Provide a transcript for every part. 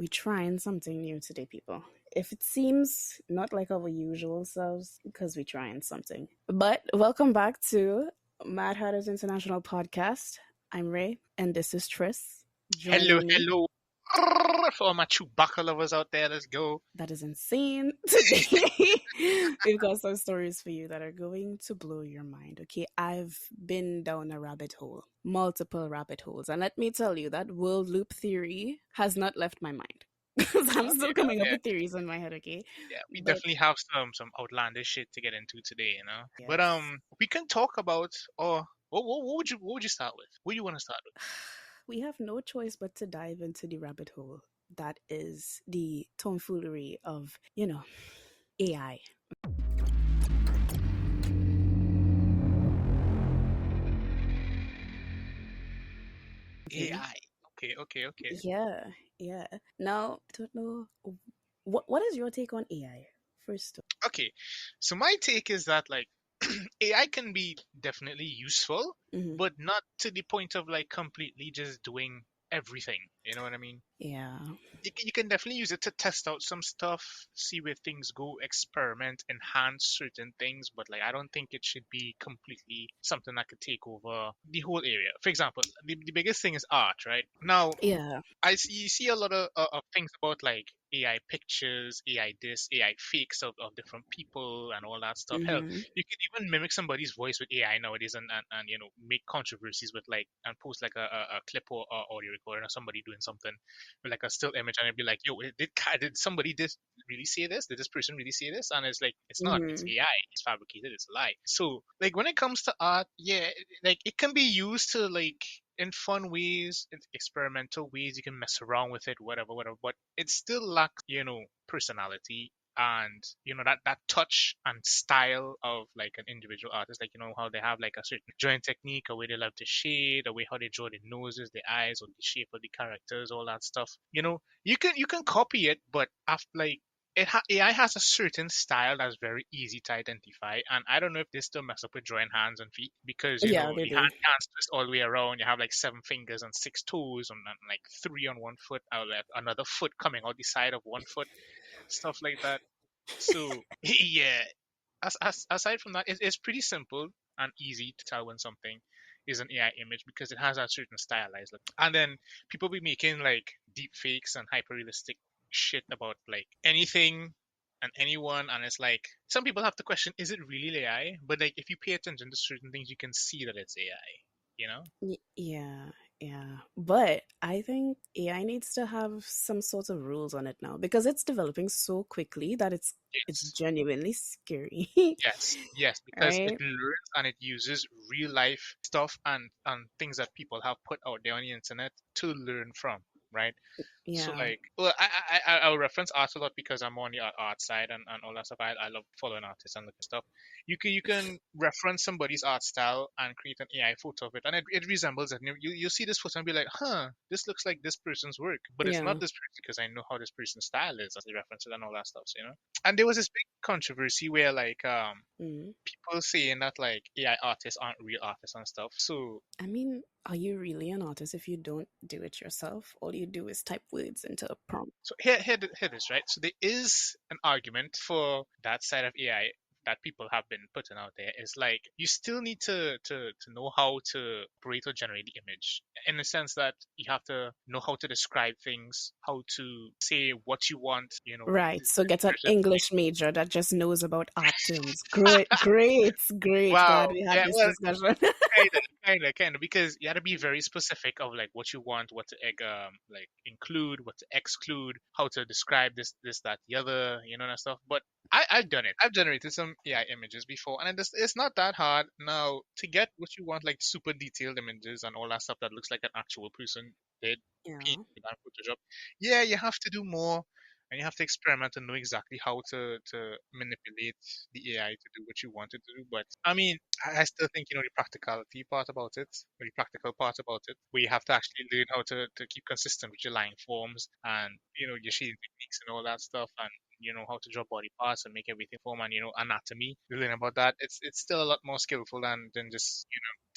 We're trying something new today, people. If it seems not like our usual selves, because we're trying something. But welcome back to Mad Hatters International Podcast. I'm Ray, and this is Tris. Hello, Joining me, hello. For all my Chewbacca lovers out there, let's go. that is insane. Today, we've got some stories for you that are going to blow your mind. Okay, I've been down a rabbit hole, multiple rabbit holes, and let me tell you that world loop theory has not left my mind. I'm still Okay, coming up okay. with theories in my head, okay? Yeah, we But definitely have some outlandish shit to get into today, you know. But yes, we can talk about or what would you start with? What do you want to start with? we have no choice but to dive into the rabbit hole that is the tomfoolery of, AI. Okay. AI. Okay. Yeah, yeah. Now, I don't know. What is your take on AI? First, Okay. So my take is that like AI can be definitely useful, mm-hmm. but not to the point of like completely just doing everything. You know what I mean? Yeah. You can definitely use it to test out some stuff, see where things go, experiment, enhance certain things, but like I don't think it should be completely something that could take over the whole area. For example, the biggest thing is art, right? Now, Yeah. you see a lot of things about like AI pictures, AI this, AI fakes of different people and all that stuff. Hell, Mm-hmm. you can even mimic somebody's voice with AI nowadays and make controversies with like and post like a clip or audio recording of somebody doing something with like a still image and it'd be like, yo, did somebody this really say this? Did this person really say this? And it's like it's not. It's Mm-hmm. AI. It's fabricated. It's a lie. So like when it comes to art, yeah, like it can be used to like in fun ways, in experimental ways, you can mess around with it, whatever. But it still lacks, personality and that touch and style of like an individual artist. Like how they have like a certain drawing technique, a way they love to shade, a way how they draw the noses, the eyes, or the shape of the characters, all that stuff. You can copy it, but after like AI has a certain style that's very easy to identify, and I don't know if they still mess up with drawing hands and feet because Yeah, they the do. hand can't twist all the way around. You have like 7 fingers and 6 toes, and like three on one foot, or like another foot coming out the side of one foot, stuff like that. So yeah, aside from that, it's pretty simple and easy to tell when something is an AI image because it has a certain stylized look. And then people be making like deep fakes and hyper realistic shit about like anything and anyone, and it's like some people have to question, is it really AI? But like if you pay attention to certain things, you can see that it's AI. You know? Yeah, yeah. But I think AI needs to have some sort of rules on it now because it's developing so quickly that it's Yes. genuinely scary. Yes, because it Right? learns and it uses real life stuff and things that people have put out there on the internet to learn from, right? So Yeah. like, well, I'll reference art a lot because I'm on the art side and all that stuff. I love following artists and looking stuff. You can reference somebody's art style and create an AI photo of it, and it resembles it. And you see this photo and be like, huh, this looks like this person's work, but it's Yeah. not this person because I know how this person's style is as they reference it and all that stuff. And there was this big controversy where like Mm. people saying that like AI artists aren't real artists and stuff. So I mean, are you really an artist if you don't do it yourself? All you do is type words into a prompt. So here it is, right? So there is an argument for that side of AI that people have been putting out there is like you still need to know how to operate or generate the image in the sense that you have to know how to describe things, how to say what you want, Right. So get an person. English major that just knows about art terms. Great, great, great. Wow. Glad we had Yeah, this well, discussion. kind of, because you got to be very specific of like what you want, what to like include, what to exclude, how to describe this, that, the other, and stuff. But I've done it. I've generated some AI images before, and it's not that hard now to get what you want, like super detailed images and all that stuff that looks like an actual person did paint Yeah. with that Photoshop. Yeah, you have to do more. And you have to experiment and know exactly how to manipulate the AI to do what you want it to do. But I mean, I still think the practicality part about it, or the practical part about it, where you have to actually learn how to keep consistent with your line forms and your shading techniques and all that stuff, and how to draw body parts and make everything form and anatomy. You learn about that. It's still a lot more skillful than just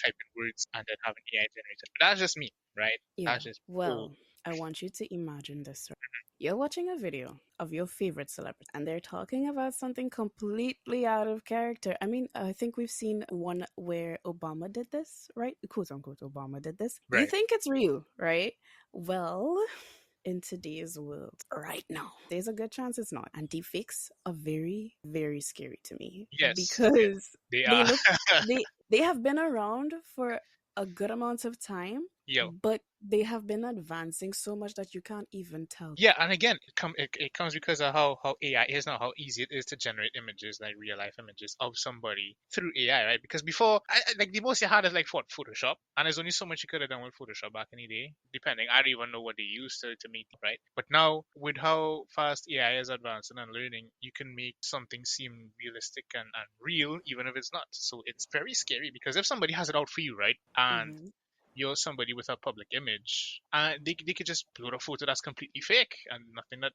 typing words and then having AI generated. But that's just me, right? Yeah. That's just Well, oh. I want you to imagine this. Right? You're watching a video of your favorite celebrity and they're talking about something completely out of character. I mean, I think we've seen one where Obama did this, right? Quote unquote, Obama did this. You Right. think it's real, right? Well, in today's world right now, there's a good chance it's not. And deepfakes are very, very scary to me Yes. Yes. because They they are. look they have been around for a good amount of time, Yo. but they have been advancing so much that you can't even tell. Yeah, and again, it comes because of how AI is now, how easy it is to generate images, like real life images of somebody through AI, right? Because before, like the most you had is like what, Photoshop, and there's only so much you could have done with Photoshop back in the day, depending. I don't even know what they used to make, right? But now, with how fast AI is advancing and learning, you can make something seem realistic and real, even if it's not. So it's very scary because if somebody has it out for you, right? And Hmm. you're somebody with a public image, and they could just upload a photo that's completely fake and nothing that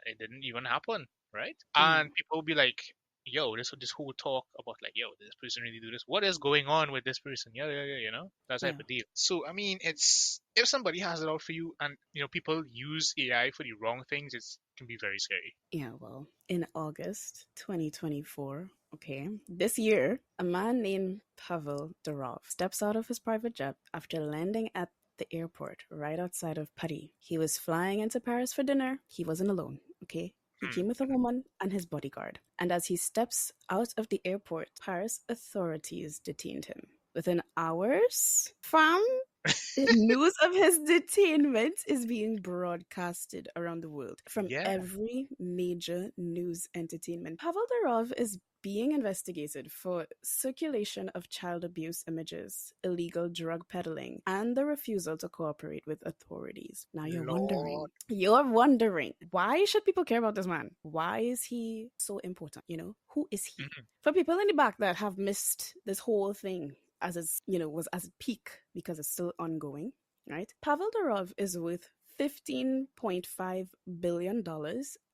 it didn't even happen, right? Yeah, And people will be like, "Yo, this whole talk about like, yo, did this person really do this? What is going on with this person? Yeah, yeah, yeah, that type yeah, of deal." So I mean, it's if somebody has it out for you, and people use AI for the wrong things, it can be very scary. yeah. Well, in August 2024, okay, this year, a man named Pavel Durov steps out of his private jet after landing at the airport right outside of Paris. He was flying into Paris for dinner. He wasn't alone, okay? He Hmm. came with a woman and his bodyguard. And as he steps out of the airport, Paris authorities detained him. Within hours, fam, news of his detainment is being broadcasted around the world from Yeah, every major news entertainment. Pavel Durov is being investigated for circulation of child abuse images, illegal drug peddling, and the refusal to cooperate with authorities. Now Lord. you're wondering, why should people care about this man? Why is he so important? Who is he? Mhm. For people in the back that have missed this whole thing, as it's was as a peak because it's still ongoing, right? Pavel Durov is worth $15.5 billion,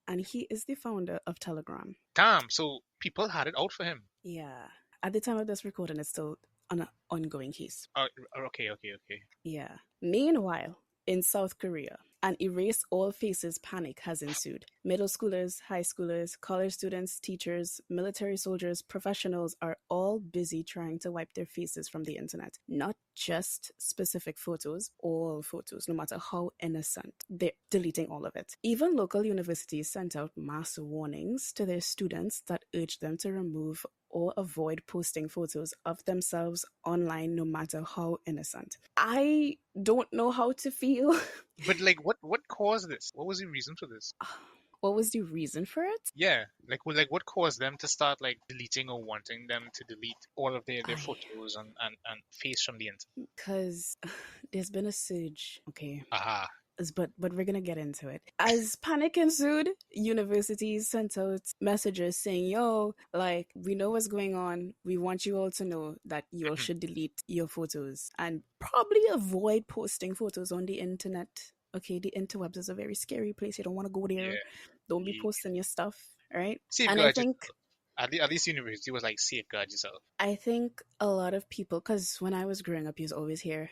and he is the founder of Telegram. Damn. So people had it out for him. Yeah, at the time of this recording, it's still an ongoing case. Uh, okay, okay, okay. Yeah. Meanwhile, in South Korea, an erase all faces panic has ensued. Middle schoolers, high schoolers, college students, teachers, military soldiers, professionals are all busy trying to wipe their faces from the internet. Not just specific photos, all photos, no matter how innocent. They're deleting all of it. Even local universities sent out mass warnings to their students that urged them to remove or avoid posting photos of themselves online, no matter how innocent. I don't know how to feel. But like, what caused this? What was the reason for this? What was the reason for it? Yeah, like what caused them to start like deleting or wanting them to delete all of their I photos and face from the internet? Because there's been a surge, okay, Aha. but we're gonna get into it. As panic ensued, universities sent out messages saying, "Yo, like we know what's going on. We want you all to know that you all Mhm. should delete your photos and probably avoid posting photos on the internet." Okay, the interwebs is a very scary place. You don't want to go there. Yeah. Don't be Ye- posting your stuff, right? And I Safeguard think yourself. At least university was like safeguard yourself. I think a lot of people, because when I was growing up, you always hear,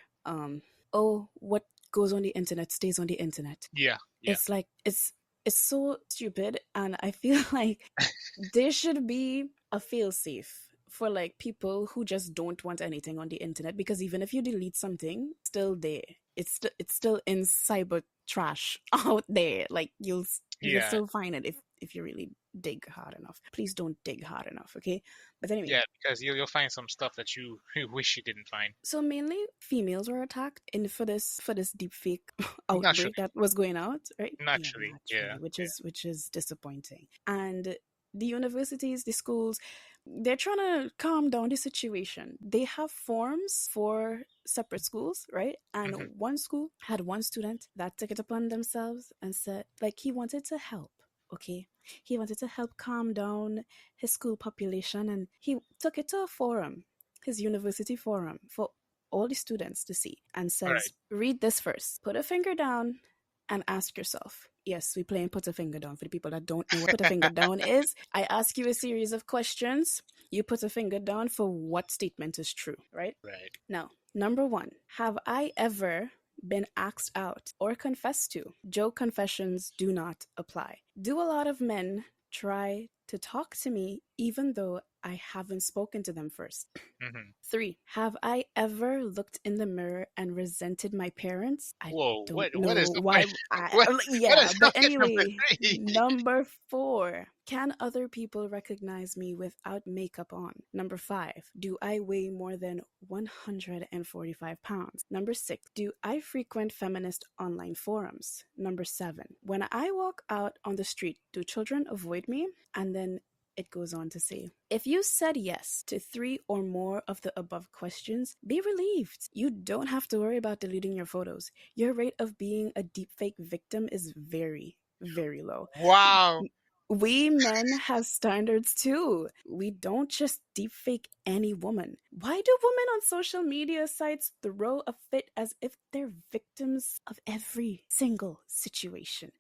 "Oh, what goes on the internet stays on the internet." Yeah, yeah, It's like it's so stupid, and I feel like there should be a failsafe for like people who just don't want anything on the internet, because even if you delete something, it's still there. It's still in cyber trash out there. Like you can yeah, still find it if you really dig hard enough. Please don't dig hard enough, okay? But anyway, yeah. Because you'll find some stuff that you, you wish you didn't find. so mainly females were attacked in for this deep fake outbreak Naturally, that was going out, right? Yeah, naturally. Yeah, naturally, which yeah. is disappointing. And the universities, the schools, they're trying to calm down the situation. They have forms for separate schools, right? And Hmm. one school had one student that took it upon themselves and said, like, he wanted to help. Okay, he wanted to help calm down his school population, and he took it to a forum, his university forum, for all the students to see, and All right. says, read this first. Put a finger down and ask yourself. Yes, we playing put a finger down. For the people that don't know what put a finger down is, I ask you a series of questions. You put a finger down for what statement is true, right? Right. Now, number one, have I ever been asked out, or confessed to? Joe confessions do not apply. Do a lot of men try to talk to me even though I haven't spoken to them first? Hmm. 3. Have I ever looked in the mirror and resented my parents? I Whoa, don't what is know the why. point? What Yeah, is but number anyway, three? number 4. Can other people recognize me without makeup on? Number 5. Do I weigh more than 145 pounds? Number 6. Do I frequent feminist online forums? Number 7. When I walk out on the street, do children avoid me? And then it goes on to say, if you said yes to 3 or more of the above questions, be relieved. You don't have to worry about deleting your photos. Your rate of being a deepfake victim is very, very low. Wow. We men have standards too. We don't just deepfake any woman. Why do women on social media sites throw a fit as if they're victims of every single situation?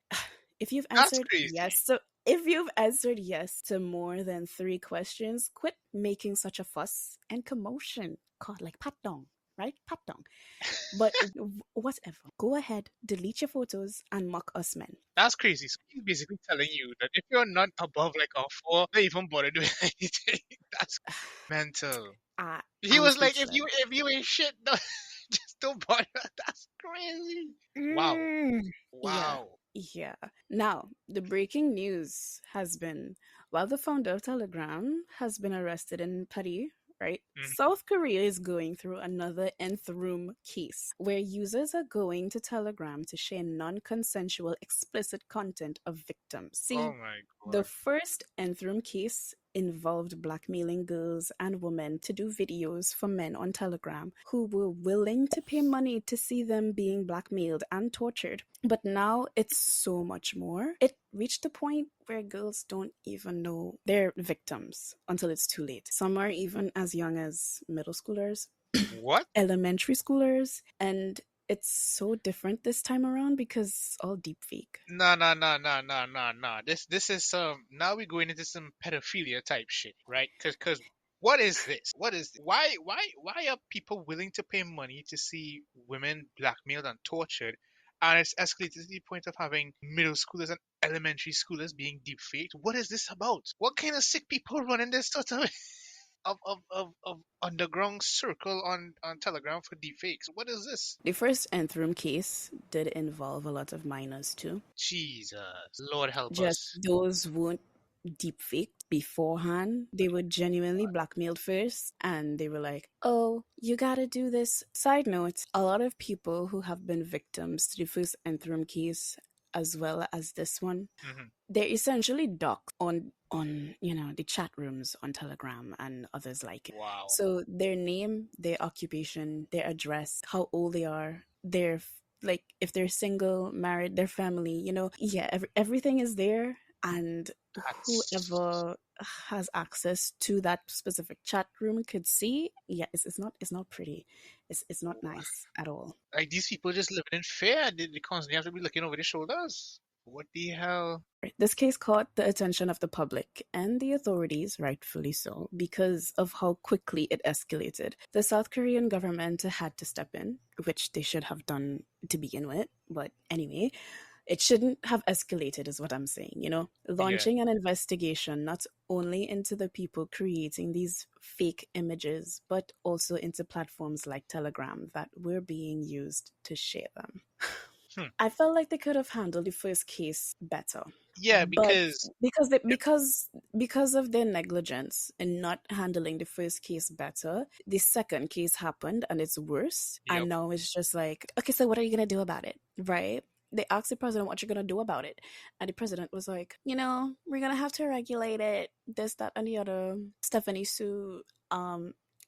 If you've That's answered crazy. yes to if you've answered yes to more than 3 questions, quit making such a fuss and commotion. God, like pat dong, right? Pat dong. But whatever. Go ahead, delete your photos and mock us men. That's crazy. So he's basically telling you that if you're not above like a four, don't even bother doing anything. That's mental. He I'm was like, speechless. if you ain't shit, don't, just don't bother. That's crazy. Wow. Mm. Yeah, Wow. yeah. Now, the breaking news has been while the founder of Telegram has been arrested in Paris, right? Hmm. South Korea is going through another Nth Room case where users are going to Telegram to share non consensual explicit content of victims. Oh See, my the god. first Nth Room case involved blackmailing girls and women to do videos for men on Telegram who were willing to pay money to see them being blackmailed and tortured. But now it's so much more. It reached a point where girls don't even know they're victims until it's too late. Some are even as young as middle schoolers, What? elementary schoolers, and it's so different this time around because it's all deep fake. No, no, no, no, no, no, no. This is some. Now we're going into some pedophilia type shit, right? Because what is this? Why are people willing to pay money to see women blackmailed and tortured? And it's escalated to the point of having middle schoolers and elementary schoolers being deep faked. What is this about? What kind of sick people running this sort of of underground circle on Telegram for deep fakes? What is this? The first Nth Room case did involve a lot of minors too. Jesus, Lord help Just us. those weren't deep faked beforehand. They were genuinely blackmailed first and they were like, oh, you gotta do this. Side note, a lot of people who have been victims to the first Nth Room case as well as this one, Hmm. they're essentially docs on the chat rooms on Telegram and others like it. Wow. So their name, their occupation, their address, how old they are, their like if they're single, married, their family, yeah, everything is there, and That's whoever has access to that specific chat room could see. Yeah, it's not pretty. It's not nice at all. like these people just living in fear. They constantly have to be looking over their shoulders. What the hell? This case caught the attention of the public and the authorities, rightfully so, because of how quickly it escalated. The South Korean government had to step in, which they should have done to begin with. But anyway, it shouldn't have escalated, is what I'm saying. Yeah. Launching an investigation not only into the people creating these fake images, but also into platforms like Telegram that were being used to share them. Hmm. I felt like they could have handled the first case better, Yeah, but because yeah. because of their negligence in not handling the first case better, the second case happened and it's worse. And Yep. now it's just like, okay, so what are you gonna do about it, right? They asked the president what you're gonna do about it, and the president was like, we're gonna have to regulate it, this, that, and the other. Stephanie Sue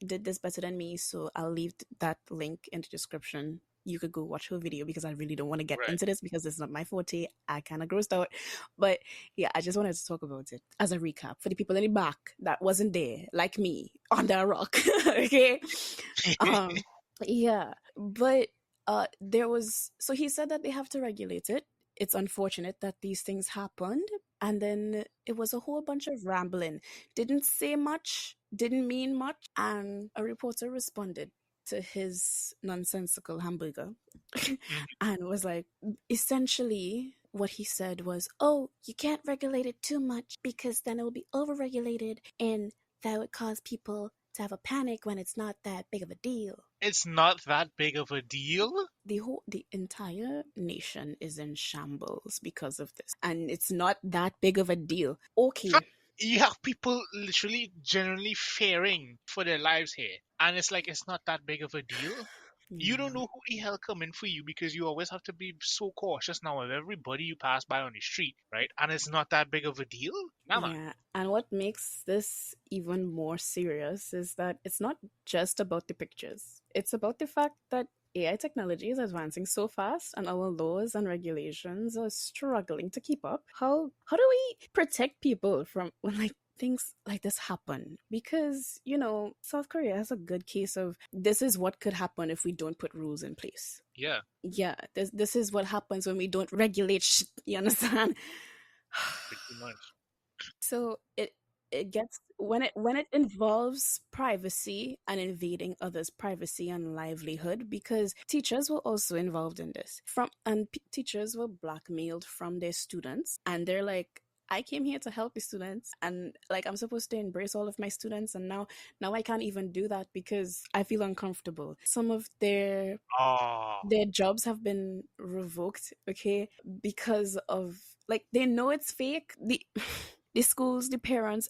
did this better than me, so I'll leave that link in the description. You could go watch her video because I really don't want to get Right. into this because it's not my forte. I kind of grossed out. But yeah, I just wanted to talk about it as a recap for the people in the back that wasn't there, like me, on that rock. Okay. Um, yeah. But so he said that they have to regulate it. It's unfortunate that these things happened. And then it was a whole bunch of rambling. Didn't say much, didn't mean much. And a reporter responded. to his nonsensical hamburger Mhm. and was like, essentially, what he said was, oh, you can't regulate it too much because then it will be overregulated and that would cause people to have a panic when it's not that big of a deal. It's not that big of a deal. The entire nation is in shambles because of this, and it's not that big of a deal. Okay. Fact, you have people literally generally fearing for their lives here, and it's like it's not that big of a deal. You don't Yeah. know who the hell coming for you because you always have to be so cautious now of everybody you pass by on the street, right? And it's not that big of a deal. Nah, man. Yeah, and what makes this even more serious is that it's not just about the pictures. It's about the fact that AI technology is advancing so fast and our laws and regulations are struggling to keep up. How do we protect people from when like things like this happen? Because, South Korea has a good case of this is what could happen if we don't put rules in place. Yeah, Yeah, this is what happens when we don't regulate shit, you understand? pretty much. So it gets when it involves privacy and invading others' privacy and livelihood, because teachers were also involved in this. Teachers were blackmailed from their students, and they're like, I came here to help the students, and like I'm supposed to embrace all of my students, and now I can't even do that because I feel uncomfortable. Some of Oh, their jobs have been revoked, okay, because of like they know it's fake. The schools, the parents,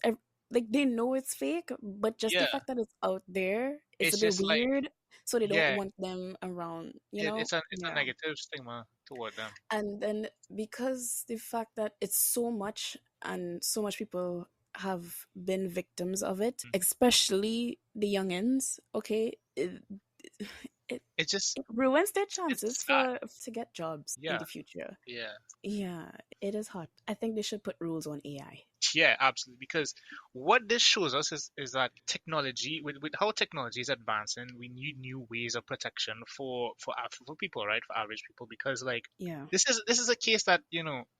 like they know it's fake, but just the yeah. fact that it's out there, it's a It's bit just like, weird. So they don't yeah, want them around, it's a Yeah. negative stigma toward them. And then because the fact that it's so much and so much people have been victims of it, Mhm. especially the youngins, okay, it, It's just, it ruins their it's chances sad. for to get jobs in Yeah, the future. yeah. Yeah, it is hot. I think they should put rules on AI. Yeah, absolutely. Because what this shows us is that technology, with how technology is advancing, we need new ways of protection for people, right? For average people, because like Yeah, this is a case that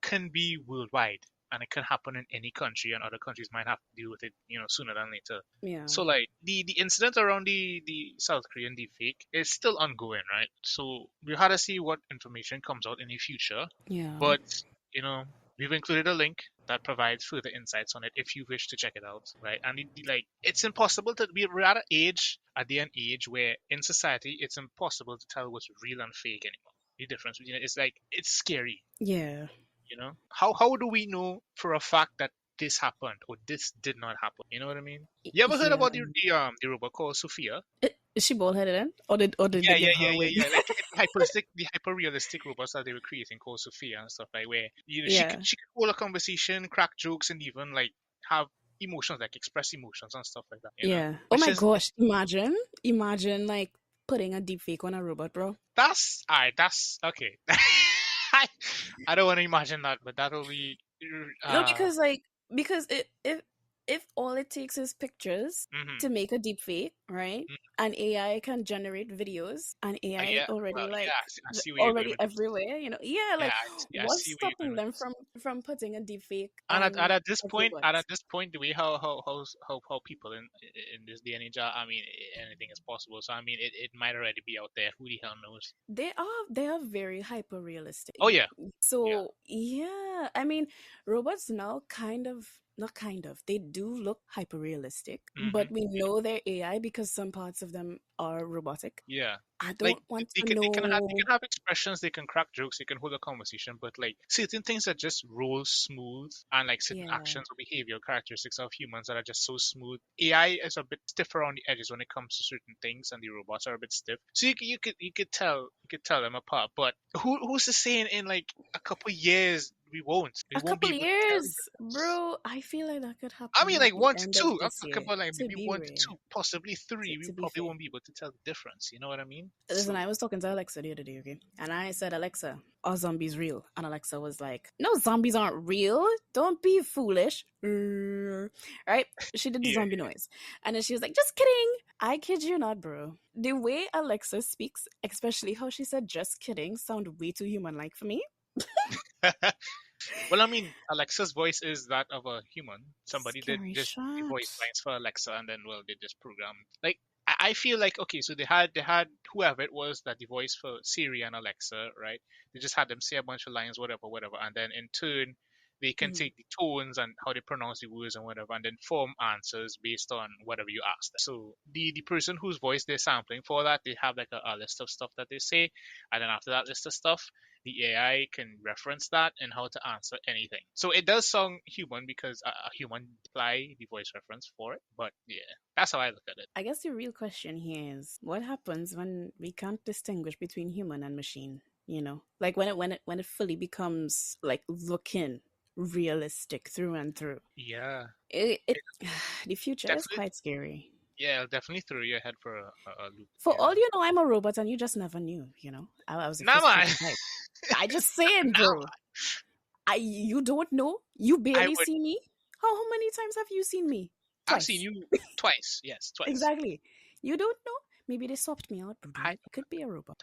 can be worldwide, and it can happen in any country, and other countries might have to deal with it, sooner than later. yeah, So like the incident around the South Korean deepfake is still ongoing, right? So we had to see what information comes out in the future, yeah, but you know we've included a link that provides further insights on it if you wish to check it out, right? And it's impossible to we're at the age where in society it's impossible to tell what's real and fake anymore. The difference between it is like it's scary. yeah. How do we know for a fact that this happened or this did not happen? You know what I mean? You ever heard Yeah. about the robot called Sophia? Is she bald headed then? Or did Yeah, they yeah, give her yeah, a yeah, wig? yeah. Like the hyper realistic robots that they were creating called Sophia and stuff, like where she could Yeah. she could hold a conversation, crack jokes, and even like have emotions, like express emotions and stuff like that. Yeah. Oh Which my is gosh, imagine like putting a deep fake on a robot, bro. that's alright. That's okay. I, I don't want to imagine that, but that'll be No, uh. because if all it takes is pictures Mhm, to make a deep fake, right? mhm. And AI can generate videos, and AI Yeah, already well, yeah, like I see where you're going already with this. everywhere, yeah, Yeah, like I what's see where you're going stopping with them this. from putting a deep fake And on at this a point, robot? the way how people in this day and age are, I mean, anything is possible. So I mean, it might already be out there. Who the hell knows? They are very hyper realistic. Oh yeah, yeah. So yeah, I mean, robots now not kind of, they do look hyper realistic, but Hmm. we know they're AI because some parts of them are robotic. Yeah. I Like don't want they to can they know. can have expressions, they can crack jokes, they can hold a conversation, but like certain things that just roll smooth, and like certain Yeah, actions or behavior characteristics of humans that are just so smooth. AI is a bit stiffer on the edges when it comes to certain things, and the robots are a bit stiff. So you could tell them apart. But who's to say in like a couple years we a won't be couple able to tell the years, difference. bro. I feel like that could I mean, happen at like the 1 to 2. end of I'm this talking year. about like To maybe be one to real, two, possibly to, three. We to be probably fair. won't be able to tell the difference. You know what I mean? Listen, So I was talking to Alexa the other day, okay? And I said, Alexa, are zombies real? And Alexa was like, no, zombies aren't real. Don't be foolish. Right? She did the yeah. zombie noise. And then she was like, just kidding. I kid you not, bro. The way Alexa speaks, especially how she said just kidding, sound way too human like for me. Well, I mean, Alexa's voice is that of a human. Somebody did Scary just the voice shot. lines for Alexa, and then well, they just programmed. Like I feel like okay, so they had whoever it was that the voice for Siri and Alexa, right? They just had them say a bunch of lines, whatever, whatever, and then in turn they can Mhm. take the tones and how they pronounce the words and whatever, and then form answers based on whatever you ask them. So the person whose voice they're sampling for that, they have like a list of stuff that they say, and then after that list of stuff, the AI can reference that and how to answer anything. So it does sound human because a human apply the voice reference for it, but yeah, that's how I look at it. I guess the real question here is what happens when we can't distinguish between human and machine, you know? Like when it fully becomes like looking realistic through and through. Yeah, It it the future is definitely. quite scary. Yeah, it'll definitely throw your head for a loop. For Yeah. all you know, I'm a robot and you just never knew, you know? I was a Nah, man. physical type. I just saying, Nah, bro. You don't know? You I barely would. see me? How many times have you seen me? I've seen Twice. you twice. Yes, twice. Exactly. You don't know? Maybe they swapped me out, bro. I. It could be a robot.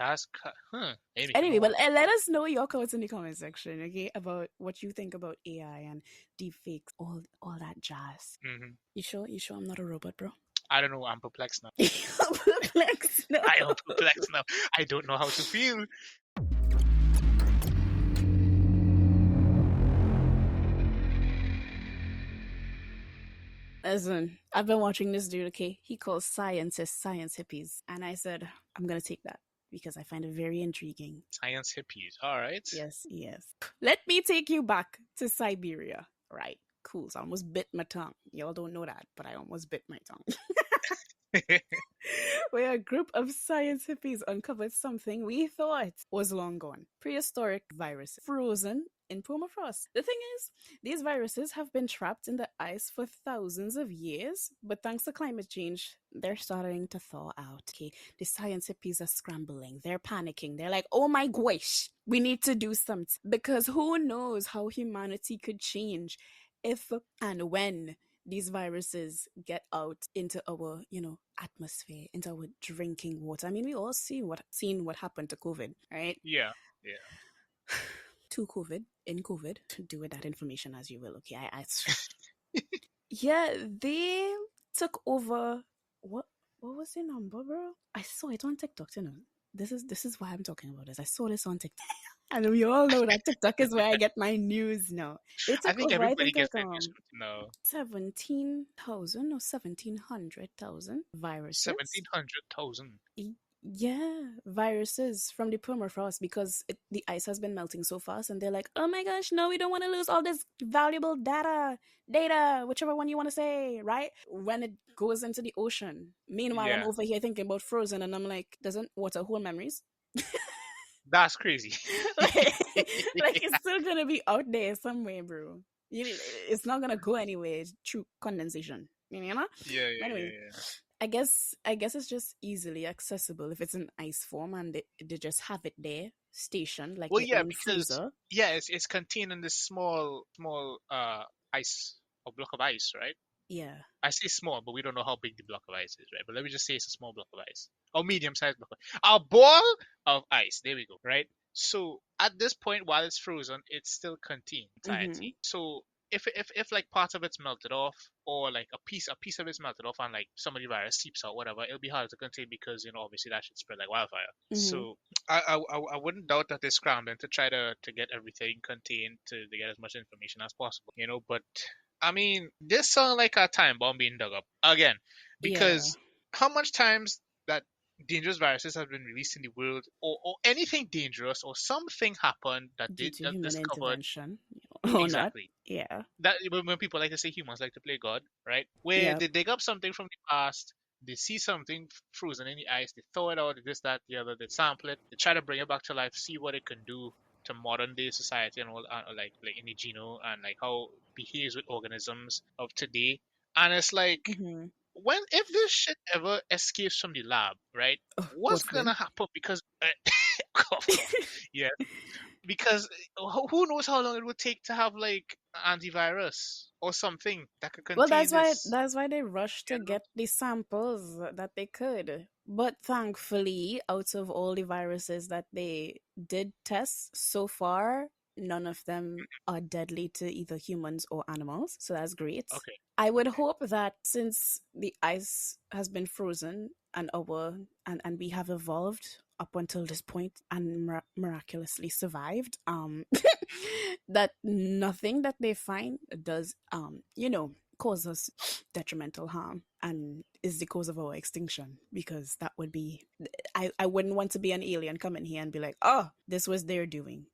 Maybe. Anyway, More. but let us know your thoughts in the comment section, okay? About what you think about AI and deepfakes, all that jazz. Hmm. You sure? You sure I'm not a robot, bro? I don't know. I'm perplexed now. Perplexed, no. I am perplexed now. I don't know how to feel. Listen, I've been watching this dude, okay? He calls scientists science hippies. And I said, I'm gonna take that because I find it very intriguing. Science hippies. All right. Yes, yes. Let me take you back to Siberia. Right. Cool. So I almost bit my tongue. Y'all don't know that, but I almost bit my tongue. Where a group of science hippies uncovered something we thought was long gone: prehistoric viruses frozen in permafrost. The thing is, these viruses have been trapped in the ice for thousands of years, but thanks to climate change, they're starting to thaw out. Okay, the science hippies are scrambling, they're panicking, they're like, oh my gosh, we need to do something because who knows how humanity could change if and when these viruses get out into our, atmosphere, into our drinking water. I mean, we all seen what happened to COVID, right? Yeah. Yeah. To COVID, in COVID, to do with that information as you will. Okay, yeah, they took over. What was the number, bro? I saw it on TikTok. You know, this is why I'm talking about this. I saw this on TikTok. And we all know that TikTok is where I get my news now. They I took think over, I everybody think, gets like their news from no 17,000 or 1,700,000 viruses. 1700,000. Yeah, viruses from the permafrost because the ice has been melting so fast, and they're like, "Oh my gosh, no, we don't want to lose all this valuable data, whichever one you want to say, right?" When it goes into the ocean. Meanwhile, I'm Yeah, over here thinking about Frozen, and I'm like, "Doesn't water hold memories?" that's crazy. like, like it's still gonna be out there somewhere, bro. It's not gonna go anywhere through condensation. You know. Yeah, But yeah, anyway, yeah, yeah. I guess it's just easily accessible if it's in ice form and they just have it there, stationed like Well, your yeah, own because freezer. yeah, it's contained in this small ice or block of ice, right? Yeah. I say small, but we don't know how big the block of ice is, right? But let me just say it's a small block of ice or medium-sized block. A ball of ice. There we go. Right. So at this point, while it's frozen, it's still contained Mm-hmm. entirety. So if like part of it's melted off or like a piece of it's melted off and like some of the virus seeps out, whatever, it'll be hard to contain because obviously that should spread like wildfire. Mm-hmm. So I wouldn't doubt that they're scrambling to try to get everything contained to get as much information as possible. But I mean, this sounds like a time bomb being dug up again, Yeah. because how much times that dangerous viruses have been released in the world, or anything dangerous, or something happened that Due did to that human discovered intervention or not. exactly Yeah. that when people like to say humans like to play God, right? Where Yeah. they dig up something from the past, they see something frozen in the ice, they thaw it out, this, that, the other, they sample it, they try to bring it back to life, see what it can do to modern day society and all, like in the genome and like how it behaves with organisms of today. And it's like, Mm-hmm. when if this shit ever escapes from the lab, right? Oh, What's God forbid. gonna happen? Because yeah, because who knows how long it would take to have like antivirus or something that could Well, contain that's why this. that's why they rushed You to know? get the samples that they could. But thankfully, out of all the viruses that they did test so far, none of them are deadly to either humans or animals. So that's great. Okay, I would okay, hope that since the ice has been frozen and we have evolved up until this point and miraculously survived. That nothing that they find does cause us detrimental harm and is the cause of our extinction, because that would be, I wouldn't want to be an alien coming here and be like, oh, this was their doing.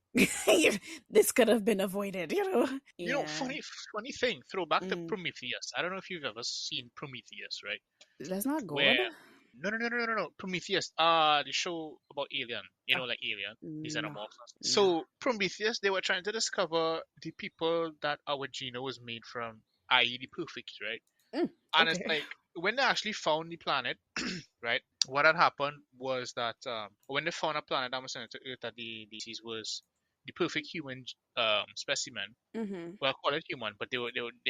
This could have been avoided, you know. You know, Yeah. funny thing. Throw back to Mm. Prometheus. I don't know if you've ever seen Prometheus, right? That's not Where good. no. Prometheus. The show about Alien. You Oh, know, like Alien, the no, xenomorphs. And stuff. no. So Prometheus, they were trying to discover the people that our genome was made from, i.e., the perfect, right? Mm, And it's okay. like when they actually found the planet, right? What had happened was that when they found a planet that was sent to Earth, that the species was the perfect human specimen. Mm-hmm. Well, call it human, but they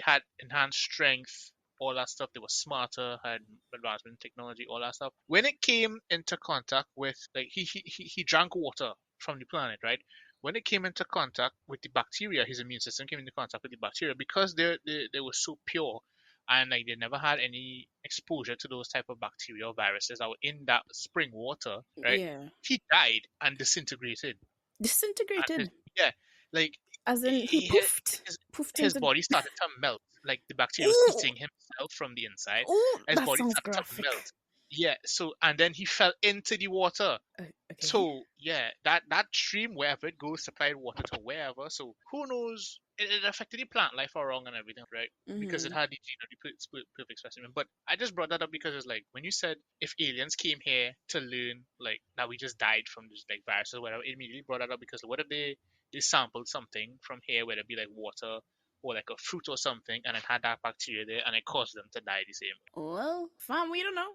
had enhanced strength, all that stuff. They were smarter, had advancement in technology, all that stuff. When it came into contact with, like, he drank water from the planet, right? When it came into contact with the bacteria, his immune system came into contact with the bacteria because they were so pure, and like they never had any exposure to those type of bacteria or viruses that were in that spring water, right? Yeah. He died and disintegrated, and his, Disintegrated. yeah, like As in he he, poofed. his Poofed his into. body started to melt. Like the bacteria was Ooh! eating himself from the inside. Ooh, His that body sounds started to graphic. melt. Yeah. So and then he fell into the water. Okay. So yeah, that stream, wherever it goes, supplied water to wherever. So who knows? It affected the plant life around and everything, right? Because it Mm-hmm. had the gene of the perfect specimen. But I just brought that up because it's like when you said if aliens came here to learn like that we just died from this like virus or whatever, it immediately brought that up because what if they sampled something from here, whether it be like water or like a fruit or something, and it had that bacteria there, and it caused them to die the same Well, fine, we don't know.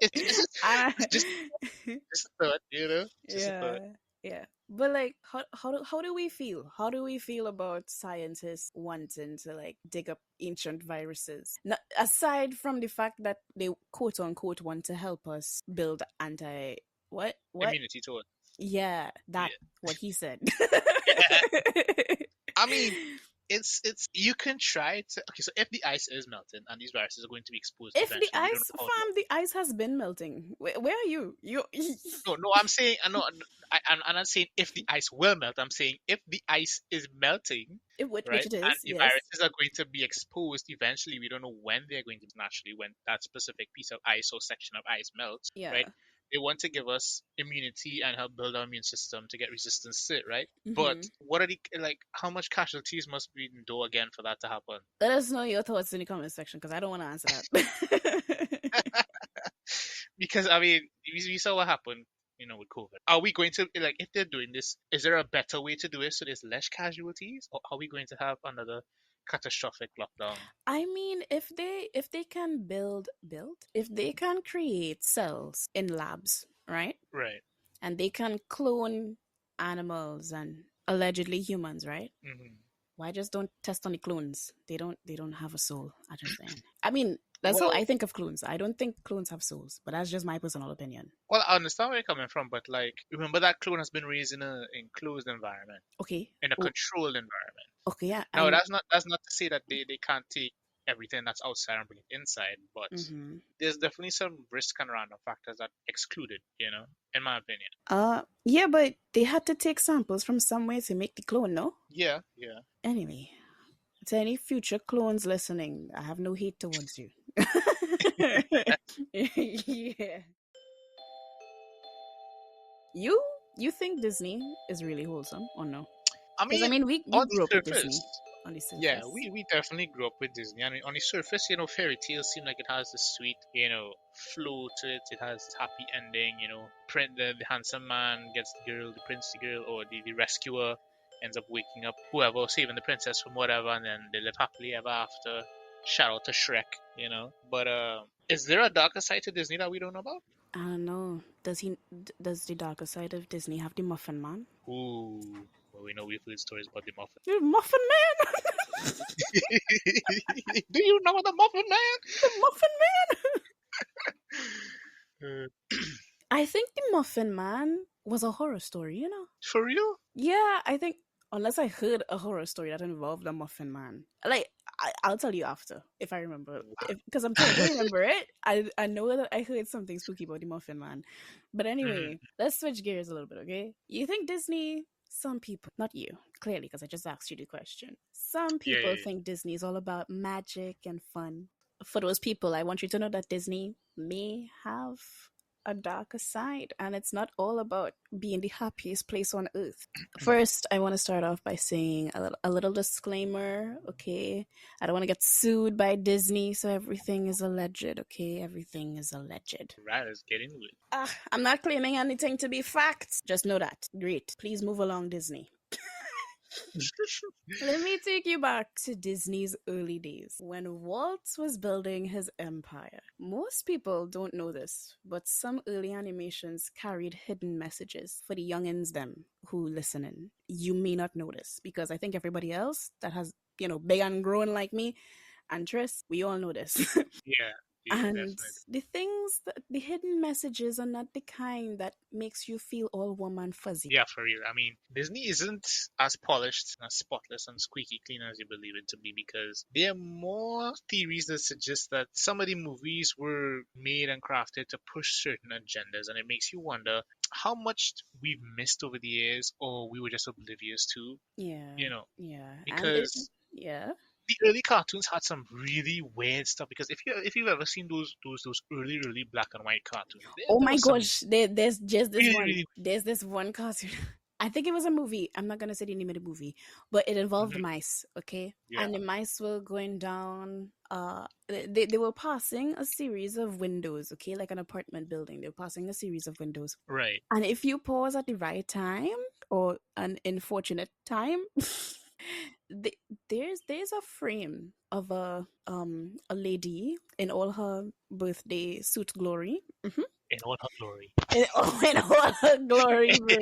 it's just, I, it's just a thought, just a thought. yeah, yeah. But like, how do we feel? How do we feel about scientists wanting to like dig up ancient viruses? Now, aside from the fact that they quote unquote want to help us build anti what? Immunity to it. Yeah, that Yeah. what he said. I mean, it's you can try to. Okay, so if the ice is melting and these viruses are going to be exposed If the eventually, we don't ice, know how long. fam, the ice has been melting. Where are you? You. No, I'm saying I know. I'm not saying if the ice will melt. I'm saying if the ice is melting, Which right, it and is, the yes. viruses are going to be exposed eventually. We don't know when they're going to naturally when that specific piece of ice or section of ice melts, right? Yeah. They want to give us immunity and help build our immune system to get resistance to it, right? But Mm-hmm. what are the like? How much casualties must we endure again for that to happen? Let us know your thoughts in the comment section because I don't want to answer that. Because I mean, we saw what happened, with COVID. Are we going to like if they're doing this? Is there a better way to do it so there's less casualties, or are we going to have another catastrophic lockdown? I mean, if they can if they can create cells in labs, right? Right. And they can clone animals and allegedly humans, right? Hmm. Why just don't test on the clones? They don't have a soul. I just saying. I mean, that's how Well, I think of clones. I don't think clones have souls, but that's just my personal opinion. well, I understand where you're coming from, but like, remember that clone has been raised in a enclosed environment, Okay. in a Oh, controlled environment. okay, yeah. Now, And that's not to say that they can't take everything that's outside and bring it inside, but mhm. there's definitely some risk and random factors that excluded, in my opinion. Yeah, but they had to take samples from somewhere to make the clone, no? Yeah, yeah. Anyway, to any future clones listening, I have no hate towards you. Yeah. You you think Disney is really wholesome or no? I Because I mean, mean, we on the grew up with Disney surface, on the yeah, surface. we definitely grew up with Disney. I mean, on the surface, fairy tales seem like it has this sweet, flow to it. It has happy ending. The handsome man gets the girl, the prince the girl, or the rescuer ends up waking up whoever, saving the princess from whatever, and then they live happily ever after. Shout out to Shrek. But is there a darker side to Disney that we don't know about? I don't know. Does the darker side of Disney have the Muffin Man? Ooh, well, we know we've heard stories about the muffin. The Muffin Man. Do you know the Muffin The Muffin Man. Man? I think the Muffin Man was a horror story. You know. For real? Yeah, I think unless I heard a horror story that involved a Muffin Man, like I'll tell you after if I remember. Wow. Because I'm trying to remember it. I know that I heard something spooky about the Muffin Man. But Mhm. anyway, let's switch gears a little bit, okay? You think Disney? Some people, not you, clearly, because I just asked you the question. Some Yeah, people yeah, think Disney is all about magic and fun. For those people, I want you to know that Disney may have a darker side, and it's not all about being the happiest place on earth. yeah. First, I want to start off by saying a little disclaimer, okay? I don't want to get sued by Disney, so everything is alleged, okay? Everything is alleged. Right, let's get into it. I'm not claiming anything to be facts. Just know that. Great. Please move along, Disney. Let me take you back to Disney's early days when Walt was building his empire. Most people don't know this, but some early animations carried hidden messages for the youngins them who listening. You may not notice because I think everybody else that has, big and grown like me and Tris, we all know this. Yeah, yeah, And definitely. the hidden messages are not the kind that makes you feel all warm and fuzzy. Yeah, for real. I mean, Disney isn't as polished, as spotless, and squeaky clean as you believe it to be because there are more theories that suggest that some of the movies were made and crafted to push certain agendas, and it makes you wonder how much we've missed over the years or we were just oblivious to, Yeah, you know, yeah, because yeah. the early cartoons had some really weird stuff because if you've ever seen those early black and white cartoons, Oh there my was some gosh, there's just this really one. really There's this one cartoon. I think it was a movie. I'm not gonna say the name of the movie, but it involved mhm, mice. Okay, yeah, and the mice were going down. They were passing a series of windows. Okay, like an apartment building. They were passing a series of windows, right. and if you pause at the right time or an unfortunate time, the, there's a frame of a lady in all her birthday suit glory. In all her glory. In all her glory, bro.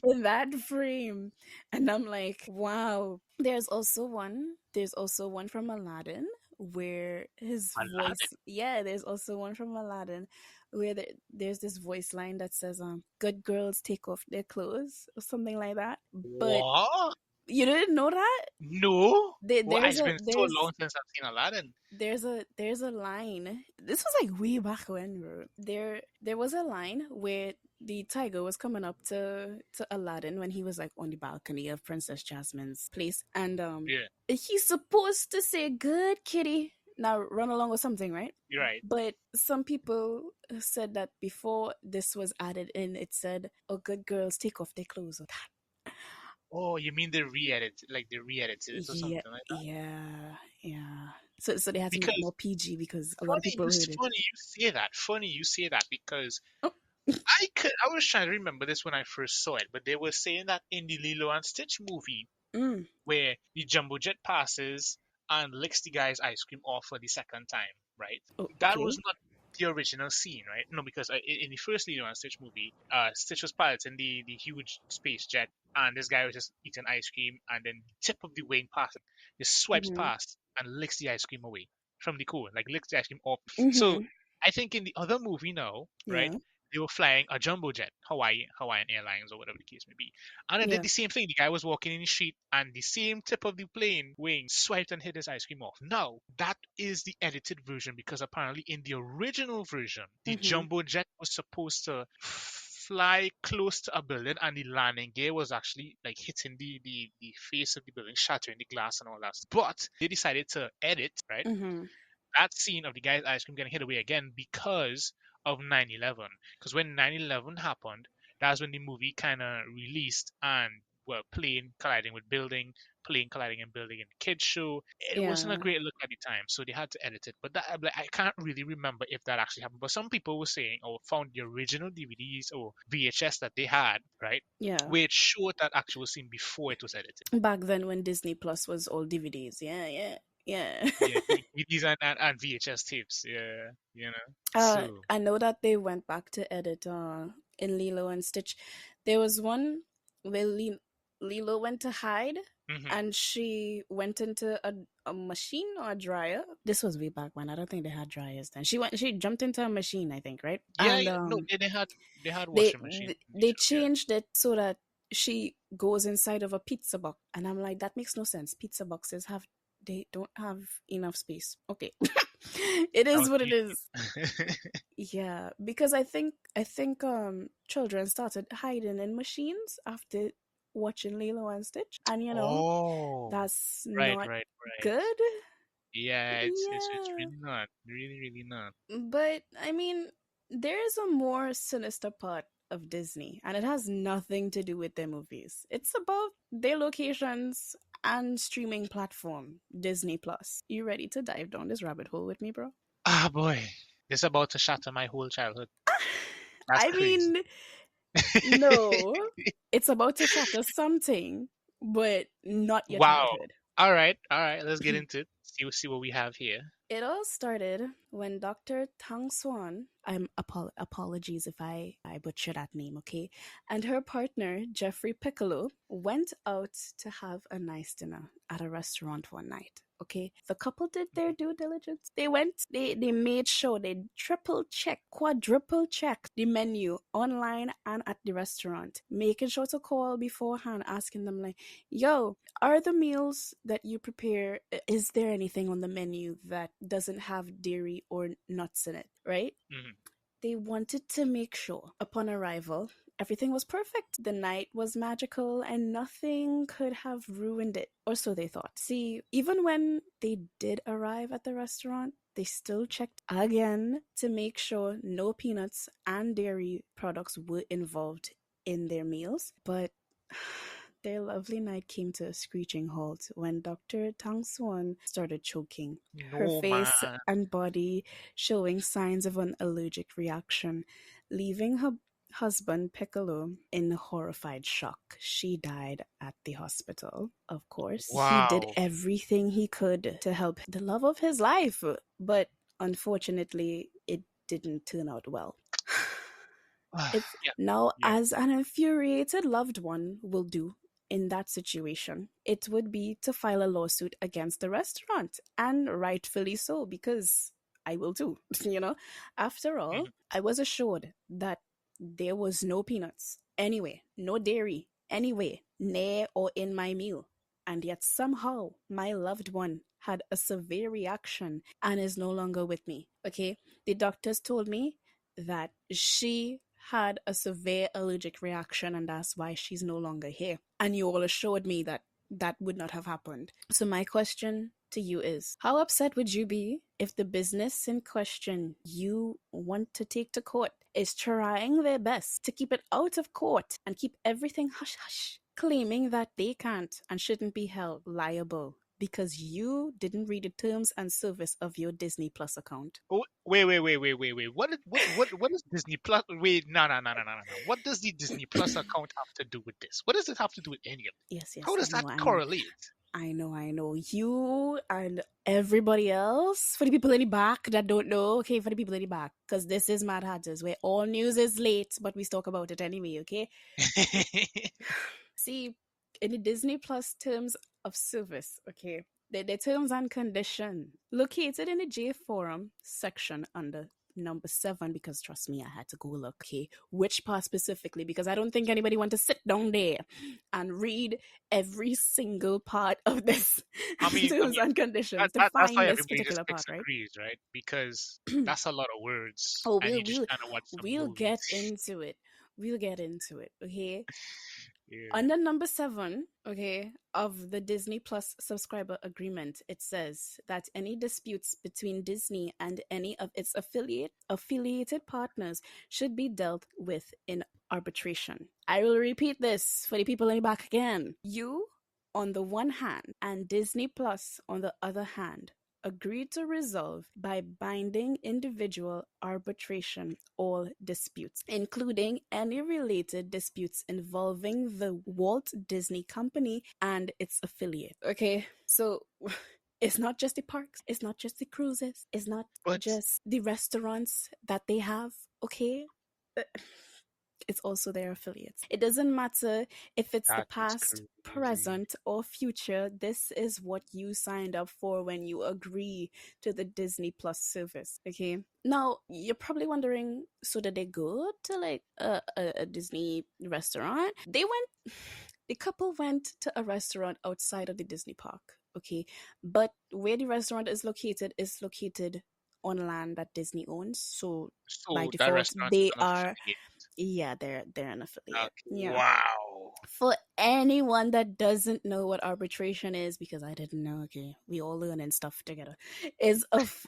In that frame. And I'm like, wow. There's also one from Aladdin where his Aladdin. voice, yeah, there's also one from Aladdin where there's this voice line that says, good girls take off their clothes or something like that. But What? you didn't know that? No. There, Well, there's it's a been so there's long since I've seen Aladdin. there's a line. This was like way back when, bro. There was a line where the tiger was coming up to Aladdin when he was like on the balcony of Princess Jasmine's place, and Yeah, he's supposed to say "Good kitty, now run along" or something, right? you're right. But some people said that before this was added in, it said, "Oh, good girls take off their clothes." Oh, you mean they re-edited it or Yeah, something like that? yeah, yeah. So they had to make it Because more PG because a lot of people heard it. funny you say that. Funny you say that because Oh, I was trying to remember this when I first saw it, but they were saying that in the Lilo and Stitch movie mm. where the jumbo jet passes and licks the guy's ice cream off for the second time, right? Oh, That okay. was not the original scene, right? No, because in the first Lilo and Stitch movie, Stitch was piloting the huge space jet, and this guy was just eating ice cream, and then the tip of the wing passes, just swipes Mm-hmm. past and licks the ice cream away from the cone, like licks the ice cream off. So Mm-hmm. I think in the other movie now, right? Yeah. They were flying a jumbo jet, Hawaiian Airlines or whatever the case may be, and I did Yeah. the same thing. The guy was walking in the street, and the same tip of the plane wing swiped and hit his ice cream off. Now, that is the edited version because apparently in the original version, the Mm-hmm. jumbo jet was supposed to fly close to a building, and the landing gear was actually like hitting the face of the building, shattering the glass and all that. But they decided to edit, right? Mm-hmm. That scene of the guy's ice cream getting hit away again because of 9/11. Because when 9/11 happened, that's when the movie kind of released and well, plane colliding with building, plane colliding and building in the kids show. It wasn't a Yeah. great look at the time, so they had to edit it. But that like, I can't really remember if that actually happened. But some people were saying or found the original DVDs or VHS that they had, right, Yeah. where it showed that actual scene before it was edited. Back then when Disney Plus was all DVDs. Yeah, yeah, yeah. Yeah, DVDs and VHS tapes. Yeah, So. I know that they went back to edit in Lilo and Stitch. There was one where Lilo went to hide Mhm. and she went into a machine or a dryer. This was way back when. I don't think they had dryers then. She jumped into a machine, I think, right? Yeah, And yeah. No, they had they washing machines in the they show. Yeah. changed it so that she goes inside of a pizza box. And I'm like, that makes no sense. Pizza boxes have they don't have enough space. Okay. It That is was what it is. me. Yeah, because I think children started hiding in machines after watching Lilo and Stitch, and Oh, that's right, not right, right. good. Yeah, it's Yeah. really not. Really, really not. But I mean, there is a more sinister part of Disney, and it has nothing to do with their movies. It's about their locations and streaming platform, Disney Plus. You ready to dive down this rabbit hole with me, bro? Ah, boy. This about to shatter my whole childhood. That's I crazy. mean, no, it's about to shatter something, but not your Wow. childhood. All right. Let's get into it. See what we have here. It all started when Dr. Tang Swan, apologies if I butcher that name, okay, and her partner, Jeffrey Piccolo, went out to have a nice dinner at a restaurant one night. Okay, the couple did their due diligence. They made sure they triple check, quadruple check the menu online and at the restaurant, making sure to call beforehand, asking them like, yo, are the meals that you prepare, is there anything on the menu that doesn't have dairy or nuts in it, right? Hmm. They wanted to make sure upon arrival everything was perfect. The night was magical and nothing could have ruined it, or so they thought. See, even when they did arrive at the restaurant, they still checked again to make sure no peanuts and dairy products were involved in their meals. But their lovely night came to a screeching halt when Dr. Tang Swan started choking, her No, face man. and body showing signs of an allergic reaction, leaving her husband Piccolo in horrified shock. She died at the hospital, of course. He did Wow. everything he could to help the love of his life, but unfortunately, it didn't turn out well. It's Yeah, now, yeah. as an infuriated loved one will do in that situation, it would be to file a lawsuit against the restaurant, and rightfully so, because I will too. After all, Mhm. I was assured that there was no peanuts anyway, no dairy anyway, near or in my meal. And yet somehow my loved one had a severe reaction and is no longer with me. Okay, the doctors told me that she had a severe allergic reaction and that's why she's no longer here. And you all assured me that that would not have happened. So, my question to you is, how upset would you be if the business in question you want to take to court is trying their best to keep it out of court and keep everything hush hush, claiming that they can't and shouldn't be held liable because you didn't read the terms and service of your Disney Plus account? Oh, wait. What is Disney Plus? Wait, no. What does the Disney Plus account have to do with this? What does it have to do with any of this? Yes, How yes, does I that know, I know. correlate? I know. You and everybody else, for the people in the back that don't know, okay, for the people in the back, because this is Mad Hatters, where all news is late, but we talk about it anyway, okay? See, in the Disney Plus terms of service, okay, the terms and condition located in the J Forum section under number 7, because trust me, I had to go look, okay, which part specifically, because I don't think anybody want to sit down there and read every single part of this I terms mean, and conditions that, to that that's find why this everybody particular just part, picks right? agrees, right? Because that's a lot of words, Oh, and we'll you just we'll kind of watch some we'll movies. get into it. We'll get into it, okay? Yeah. Under number 7, okay, of the Disney Plus subscriber agreement, it says that any disputes between Disney and any of its affiliated partners should be dealt with in arbitration. I will repeat this for the people in the back again. You, on the one hand, and Disney Plus, on the other hand, agreed to resolve by binding individual arbitration all disputes, including any related disputes involving the Walt Disney Company and its affiliate. Okay, so it's not just the parks, it's not just the cruises, it's not But just the restaurants that they have, okay? It's also their affiliates. It doesn't matter if it's the that is past, crazy. present, or future. This is what you signed up for when you agree to the Disney Plus service. Okay. Now, you're probably wondering, so did they go to like a Disney restaurant? They went. The couple went to a restaurant outside of the Disney park, okay? But where the restaurant is located on land that Disney owns. So by So that default, restaurant is they an are, affiliate. yeah, they're an affiliate. Okay. Yeah. Wow. For anyone that doesn't know what arbitration is, because I didn't know, okay, we all learning stuff together, is of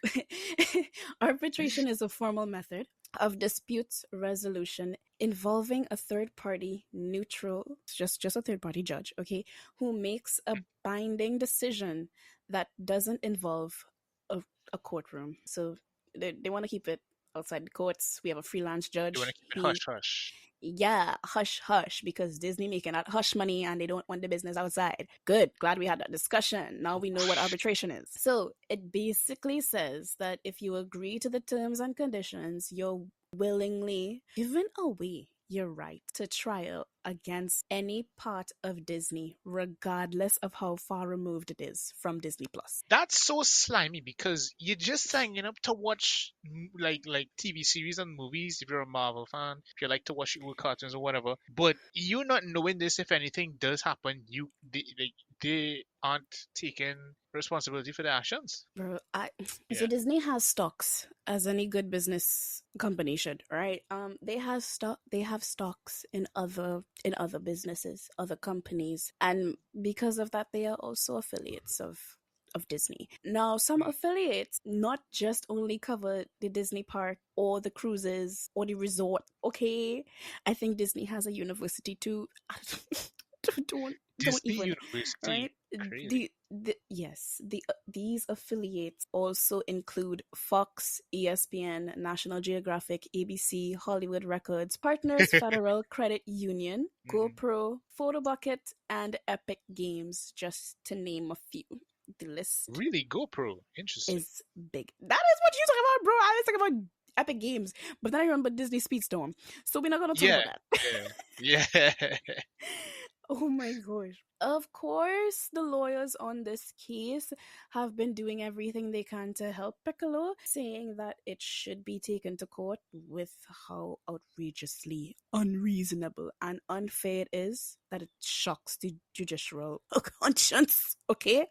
arbitration is a formal method of dispute resolution involving a third party neutral, just a third party judge, okay, who makes a binding decision that doesn't involve a, a courtroom. So they want to keep it outside the courts. We have a freelance You want judge. to keep it He hush hush. Yeah, hush hush, because Disney making that hush money and they don't want the business outside. Good. Glad we had that discussion. Now we know what arbitration is. So it basically says that if you agree to the terms and conditions, you're willingly giving away your right to trial against any part of Disney, regardless of how far removed it is from Disney Plus. That's so slimy because you're just signing up to watch like TV series and movies if you're a Marvel fan, if you like to watch old cartoons or whatever. But you not knowing this, if anything does happen, they aren't taking responsibility for their actions. Bro, so Yeah. Disney has stocks, as any good business company should, right? They have stocks in other businesses, other companies, and because of that, they are also affiliates of Disney. Now, some Mm. affiliates not just only cover the Disney park or the cruises or the resort. Okay, I think Disney has a university too. don't don't Disney even, University, right? crazy. These affiliates also include Fox, ESPN, National Geographic, ABC, Hollywood Records, Partners Federal Credit Union, Mhm. GoPro, Photobucket, and Epic Games, just to name a few. The list Really, GoPro, interesting. is big. That is what you talking about, bro. I was talking about Epic Games, but then I remember Disney Speedstorm, so we're not gonna talk Yeah, about that. yeah, yeah. Oh my gosh. Of course, the lawyers on this case have been doing everything they can to help Piccolo, saying that it should be taken to court with how outrageously unreasonable and unfair it is that it shocks the judicial conscience, okay?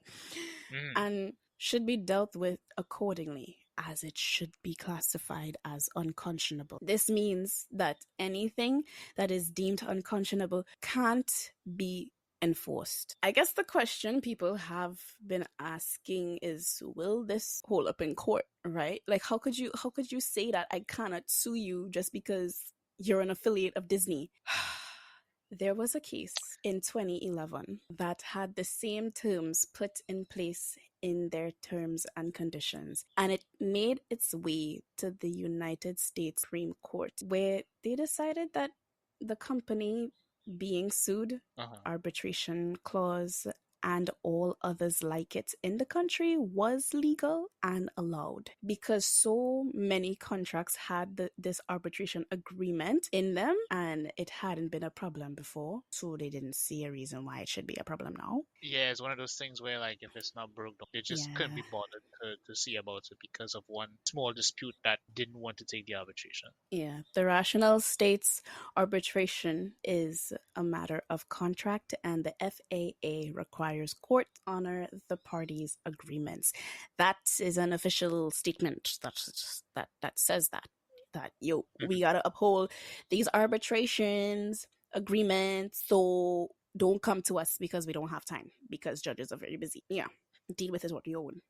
Mm. And should be dealt with accordingly, as it should be classified as unconscionable. This means that anything that is deemed unconscionable can't be enforced. I guess the question people have been asking is, will this hold up in court, right? Like how could you say that I cannot sue you just because you're an affiliate of Disney? There was a case in 2011 that had the same terms put in place in their terms and conditions, and it made its way to the United States Supreme Court, where they decided that the company being sued, Uh-huh. arbitration clause, and all others like it in the country was legal and allowed, because so many contracts had this arbitration agreement in them and it hadn't been a problem before, so they didn't see a reason why it should be a problem now. Yeah, it's one of those things where, like, if it's not broke, they just couldn't Yeah. be bothered to see about it because of one small dispute that didn't want to take the arbitration. Yeah, the rationale states arbitration is a matter of contract and the FAA requires court to honor the parties' agreements. That is an official statement that says that yo, Mhm. we gotta uphold these arbitrations agreements. So don't come to us because we don't have time because judges are very busy. Yeah, deal with it what you own.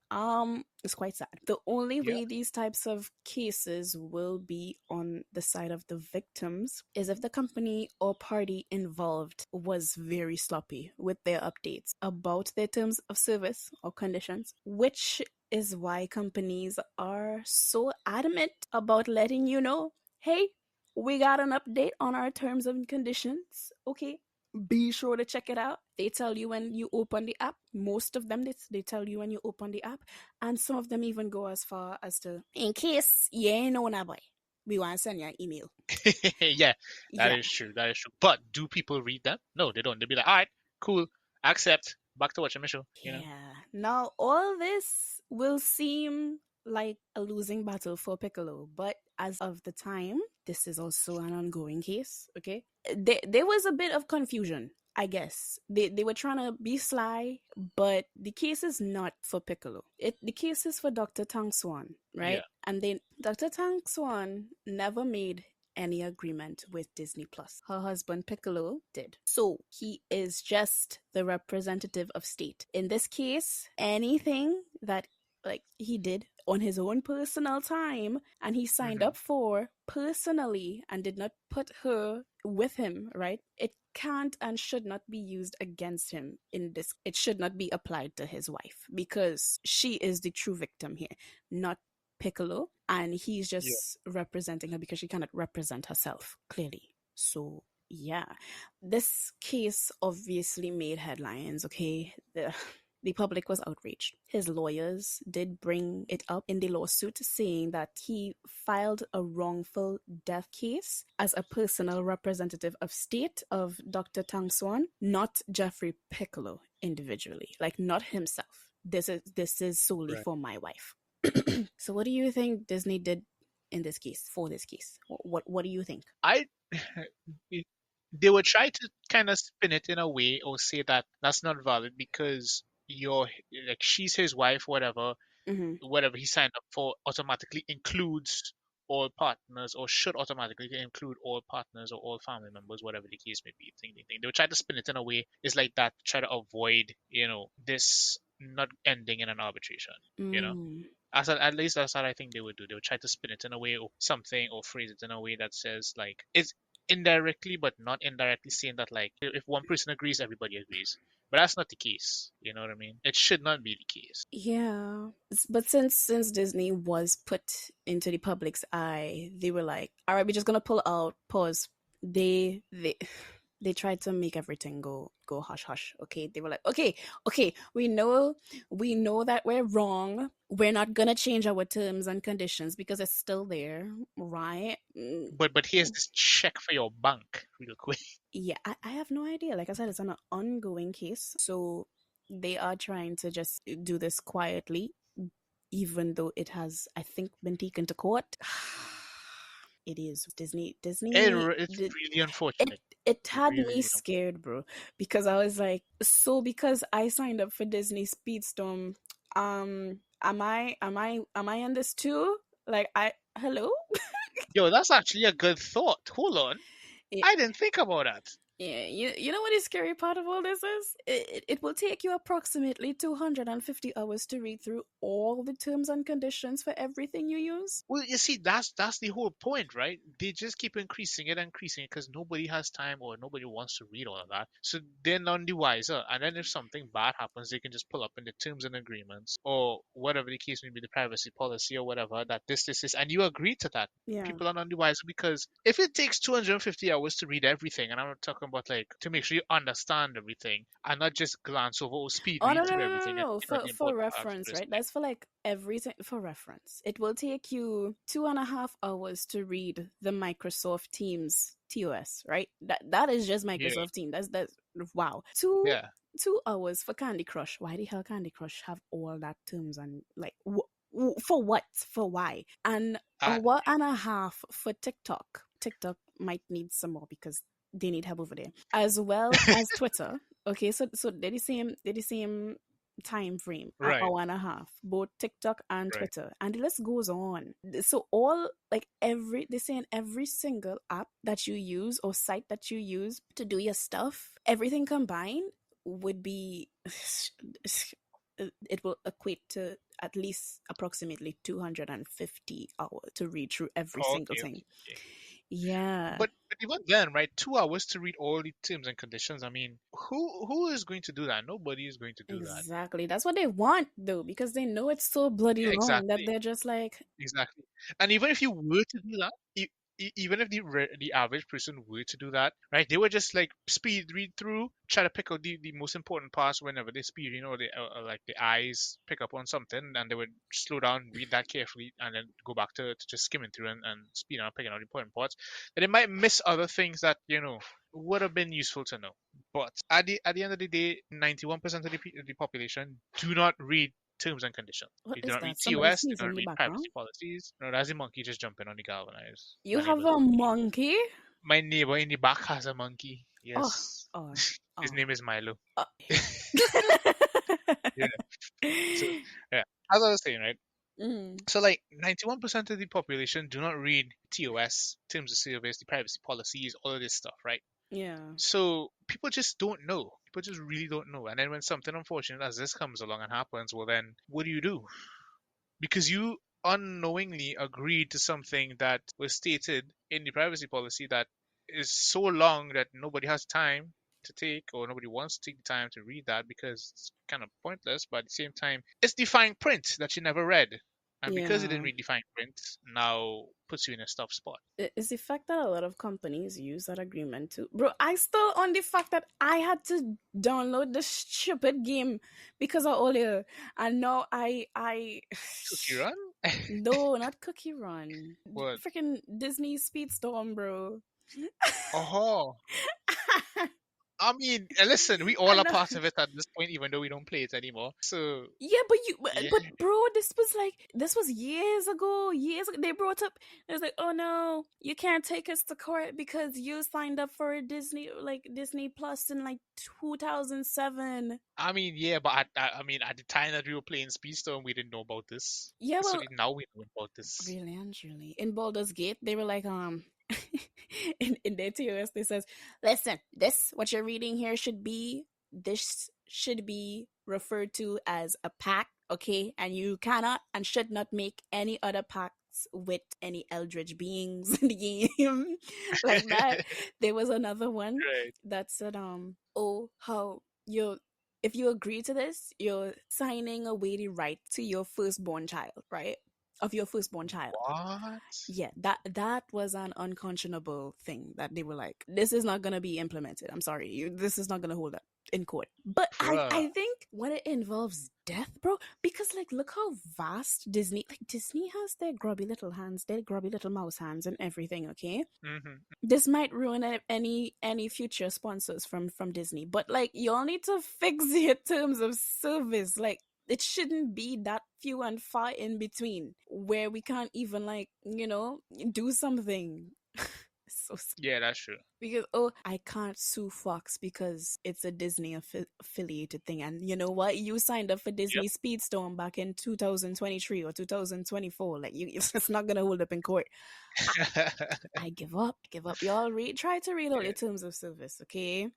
It's quite sad. The only Yeah. way these types of cases will be on the side of the victims is if the company or party involved was very sloppy with their updates about their terms of service or conditions, which is why companies are so adamant about letting you know, hey, we got an update on our terms and conditions. Okay, be sure to check it out. They tell you when you open the app. Most of them, they tell you when you open the app. And some of them even go as far as to, in case you ain't know na boy, we want to send you an email. Yeah, that Yeah. is true. That is true. But do people read that? No, they don't. They'll be like, all right, cool, accept. Back to watching my show. Yeah. Now, all this will seem like a losing battle for Piccolo, but as of the time, this is also an ongoing case, okay? There was a bit of confusion I guess they were trying to be sly, but the case is not for Piccolo. The case is for Dr. Tang Swan, Yeah. right? And then Dr. Tang Swan never made any agreement with Disney Plus. Her husband Piccolo did. So he is just the representative of state. In this case, anything that like he did on his own personal time and he signed Hmm. up for personally and did not put her with him, right? It can't and should not be used against him in this. It should not be applied to his wife because she is the true victim here, not Piccolo, and he's Yeah. just representing her because she cannot represent herself clearly. So yeah, this case obviously made headlines. Okay, the public was outraged. His lawyers did bring it up in the lawsuit, saying that he filed a wrongful death case as a personal representative of state of Dr. Tang Swan, not Jeffrey Piccolo individually, like not himself. This is solely Right. for my wife. So what do you think Disney did in this case, for this case? What do you think? I they would try to kind of spin it in a way or say that that's not valid because you're like she's his wife, whatever, Mm-hmm. whatever he signed up for automatically includes all partners or should automatically include all partners or all family members, whatever the case may be. They would try to spin it in a way it's like that, to try to avoid, this not ending in an arbitration. You know, Mm. at least that's what I think they would do. They would try to spin it in a way or something or phrase it in a way that says like it's indirectly but not indirectly saying that like if one person agrees, everybody agrees. But that's not the case. You know what I mean? It should not be the case. Yeah, but since Disney was put into the public's eye, they were like, "All right, we're just gonna pull out." Pause. They they tried to make everything go hush hush. Okay, they were like, "Okay, we know that we're wrong. We're not gonna change our terms and conditions because it's still there, right?" But here's this check for your bank, real quick. Yeah, I have no idea. Like I said, it's an ongoing case. So they are trying to just do this quietly, even though it has, I think, been taken to court. It is Disney It's did really it. unfortunate. It had me Really, really scared, bro, because I was like, so because I signed up for Disney Speedstorm, am I in this too? Like, hello. Yo, that's actually a good thought. Hold on. I didn't think about that. Yeah, you know what the scary part of all this is? It will take you approximately 250 hours to read through all the terms and conditions for everything you use. Well, you see, that's the whole point, right? They just keep increasing it, because nobody has time or nobody wants to read all of that. So they're none the wiser. And then if something bad happens, they can just pull up in the terms and agreements or whatever the case may be, the privacy policy or whatever, that this, and you agree to that. Yeah. People are none the wiser because if it takes 250 hours to read everything, and I'm not talking about like to make sure you understand everything and not just glance over or speed Oh read no no through no no everything and no! pick out For the for important parts reference, first. right? That's for like everything for reference. It will take you 2.5 hours to read the Microsoft Teams TOS, right? That is just Yeah, Microsoft Teams. That's wow. Two yeah. 2 hours for Candy Crush. Why the hell Candy Crush have all that terms and like for what? For why? An Uh, hour and a half for TikTok. TikTok might need some more because they need help over there, as well as Twitter. Okay, so they're the same time frame, an right, hour and a half, both TikTok and right. Twitter, and the list goes on. So all like they're saying every single app that you use or site that you use to do your stuff, everything combined would be it will equate to at least approximately 250 hours to read through every Oh, single okay, thing. okay, okay. Yeah, But even then, right? 2 hours to read all the terms and conditions. I mean, who is going to do that? Nobody is going to do that. exactly. That's what they want though, because they know it's so bloody Yeah, long that exactly. they're just like, Exactly. And even if you were to do that, even if the average person were to do that, right? They would just like speed read through, try to pick out the most important parts whenever they speed, they like the eyes pick up on something, and they would slow down, read that carefully, and then go back to just skimming through and speed on picking out the important parts. And they might miss other things that would have been useful to know. But at the end of the day, 91% of the population do not read terms and conditions. what They do is not read that? Somebody TOS. They do sneezing not in the read background? privacy policies. No, that's the monkey just jumping on the galvanized. You have a monkey? My neighbor in the back has a monkey. Oh, Yes. oh, His oh. name is Milo. Oh. Yeah. So yeah, as I was saying, right? Mm, So like 91% of the population do not read TOS, terms of service, the privacy policies, all of this stuff, right? yeah. So people just don't know. People just really don't know. And then when something unfortunate as this comes along and happens, well then what do you do? Because you unknowingly agreed to something that was stated in the privacy policy that is so long that nobody has time to take or nobody wants to take the time to read that because it's kind of pointless, but at the same time it's the fine print that you never read, and because you didn't Yeah. read the fine print now puts you in a tough spot. It's the fact that a lot of companies use that agreement too. Bro, I still on the fact that I had to download the stupid game because of Olio. And now I Cookie run. no, not Cookie Run. What? Freaking Disney Speedstorm, bro. Oh, I mean, listen, we I all are know. part of it at this point, even though we don't play it anymore. So Yeah, but you, yeah, but bro, this was years ago. Years ago, they brought up. It was like, oh no, you can't take us to court because you signed up for Disney Plus in like 2007. I mean, yeah, but I mean, at the time that we were playing Speedstone, we didn't know about this. Yeah, So well, now we know about this. really and truly, in Baldur's Gate, they were like, in their TOS, they says, listen, what you're reading here this should be referred to as a pact, okay? And you cannot and should not make any other pacts with any eldritch beings in the game. Like that. There was another one Right. that said, oh, how you if you agree to this, you're signing away the right to your firstborn child, right? Of your firstborn child. What? Yeah, that was an unconscionable thing that they were like, this is not gonna be implemented. I'm sorry, this is not gonna hold up in court. But Bruh. I think when it involves death, bro, because like look how vast Disney has their grubby little hands, their grubby little mouse hands and everything, okay? Hmm. This might ruin any future sponsors from Disney, but like you all need to fix your terms of service. Like it shouldn't be that few and far in between where we can't even like do something. So Yeah, that's true. because oh, I can't sue Fox because it's a Disney affiliated thing, and you know what, you signed up for Yep. Disney Speedstorm back in 2023 or 2024, like it's not gonna hold up in court. I give up. Give up. Y'all try to read all Yeah. your terms of service, okay?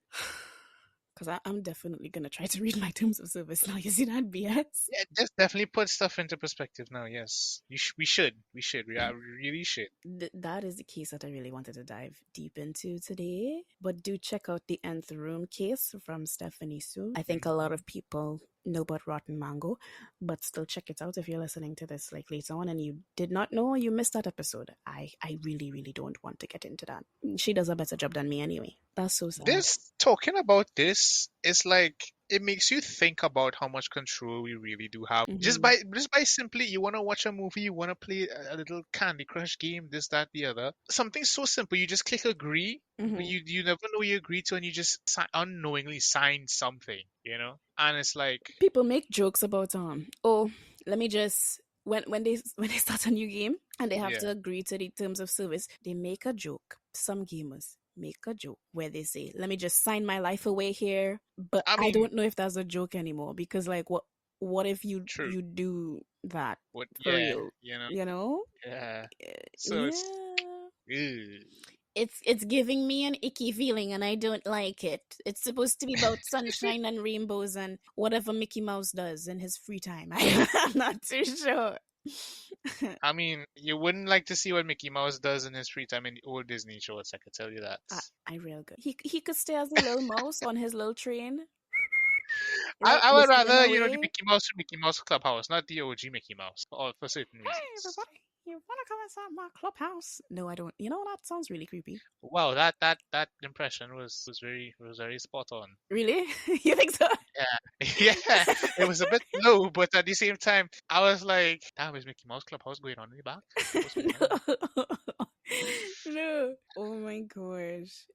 Because I'm definitely gonna try to read my terms of service now. You see that BS? Yeah, just definitely put stuff into perspective now. Yes, we should. We should. We really should. That is the case that I really wanted to dive deep into today. But do check out the Nth Room case from Stephanie Sue. I think a lot Mhm. of people know about Rotten Mango, but still check it out if you're listening to this like later on and you did not know or you missed that episode. I really, really don't want to get into that. She does a better job than me anyway. That's so sad. This talking about this is like it makes you think about how much control we really do have. Just Mm-hmm. by simply you want to watch a movie, you want to play a little Candy Crush game, this, that, the other. Something so simple. You just click agree, but Mm-hmm. you never know you agree to, and you just unknowingly sign something, you know. And it's like, People make jokes about oh, let me just when they when they start a new game and they have yeah. to agree to the terms of service, they make a joke. Some gamers make a joke where they say, let me just sign my life away here. But I I mean, don't know if that's a joke anymore because like what if true. you do that What? for Yeah. real? You know. You know? Yeah. So it's. Yeah. Ew. It's giving me an icky feeling and I don't like it. It's supposed to be about sunshine and rainbows and whatever Mickey Mouse does in his free time. I'm not too sure. I mean, you wouldn't like to see what Mickey Mouse does in his free time in the old Disney shows. I could tell you that. I real good. He could stay as a little mouse on his little train, I, right, I would whistling rather, the away. Mickey Mouse from Mickey Mouse Clubhouse, not the OG Mickey Mouse, for certain Hey reasons. everybody, you wanna come inside my clubhouse? No, I don't. You know that sounds really creepy. Wow, that impression was very spot on. Really? You think so? Yeah, yeah, it was a bit low, but at the same time, I was like, "Damn, is Mickey Mouse Clubhouse going on in the back? What's going on?" No. No. Oh my gosh.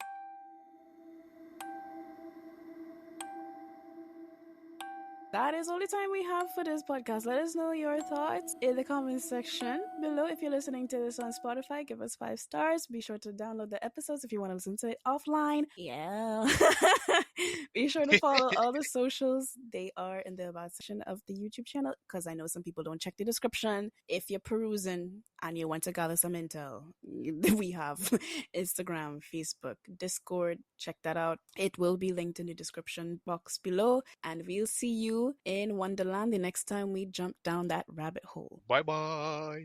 that is all the time we have for this podcast. Let us know your thoughts in the comments section below. If you're listening to this on Spotify, give us 5 stars. Be sure to download the episodes if you want to listen to it offline. Yeah. Be sure to follow all the socials. They are in the about section of the YouTube channel because I know some people don't check the description. If you're perusing and you want to gather some intel, we have Instagram, Facebook, Discord. Check that out. It will be linked in the description box below. And we'll see you in Wonderland the next time we jump down that rabbit hole. Bye bye.